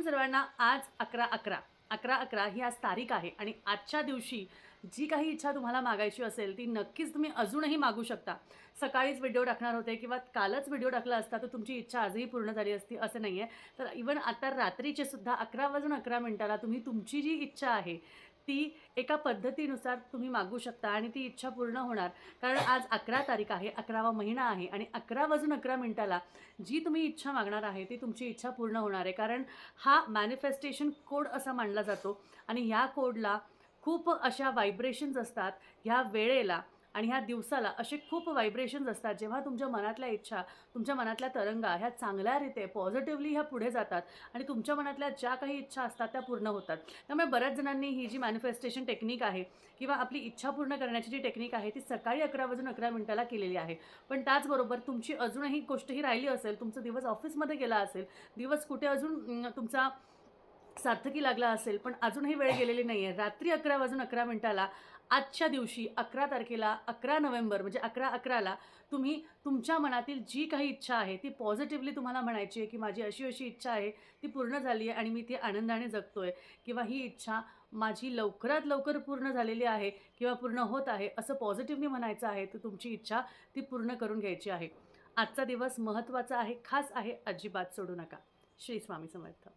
सर्वांना. आज 11/11 ही आज तारीख आहे आणि आजच्या दिवशी जी काही इच्छा तुम्हाला मागायची असेल ती नक्कीच तुम्ही अजूनही मागू शकता. सकाळीच व्हिडिओ टाकणार होते किंवा कालच व्हिडिओ टाकला असता तर तुमची इच्छा आजही पूर्ण झाली असती असं नाही आहे. तर इव्हन आता रात्रीचे सुद्धा 11:11 तुम्ही तुमची जी इच्छा आहे ती एका पद्धतीनुसार तुम्ही मागू शकता आणि ती इच्छा पूर्ण होणार. कारण आज 11 तारीख आहे, 11वा महिना आहे आणि 11:11 जी तुम्ही इच्छा मागणार आहे ती तुमची इच्छा पूर्ण होणार आहे. कारण हा मॅनिफेस्टेशन कोड असा मानला जातो आणि ह्या कोडला खूप अशा व्हायब्रेशन्स असतात ह्या वेळेला आणि ह्या दिवसाला असे खूप व्हायब्रेशन्स असतात. जेव्हा तुमच्या मनातल्या इच्छा, तुमच्या मनातल्या तरंगा ह्या चांगल्यारीते पॉझिटिव्हली ह्या पुढे जातात आणि तुमच्या मनातल्या ज्या काही इच्छा असतात त्या पूर्ण होतात. त्यामुळे बऱ्याच जणांनी ही जी मॅनिफेस्टेशन टेक्निक आहे किंवा आपली इच्छा पूर्ण करण्याची जी टेक्निक आहे ती सकाळी 11:11 केलेली आहे. पण त्याचबरोबर तुमची अजूनही गोष्ट ही राहिली असेल, तुमचा दिवस ऑफिसमध्ये गेला असेल, दिवस कुठे अजून तुमचा सार्थकी लागला असेल, पण अजूनही वेळ गेलेली नाही आहे. रात्री 11:11 आजच्या दिवशी 11 तारखेला 11 नोव्हेंबर म्हणजे 11/11ला तुम्ही तुमच्या मनातील जी काही इच्छा आहे ती पॉझिटिव्हली तुम्हाला म्हणायची आहे, की माझी अशी-अशी इच्छा आहे, ती पूर्ण झाली आहे आणि मी ती आनंदाने जगतोय किंवा ही इच्छा माझी लवकरात लवकर पूर्ण झालेली आहे किंवा पूर्ण होत आहे, असं पॉझिटिव्हली म्हणायचं आहे. तर तुमची इच्छा ती पूर्ण करून घ्यायची आहे. आजचा दिवस महत्त्वाचा आहे, खास आहे, अजिबात सोडू नका. श्री स्वामी समर्थ.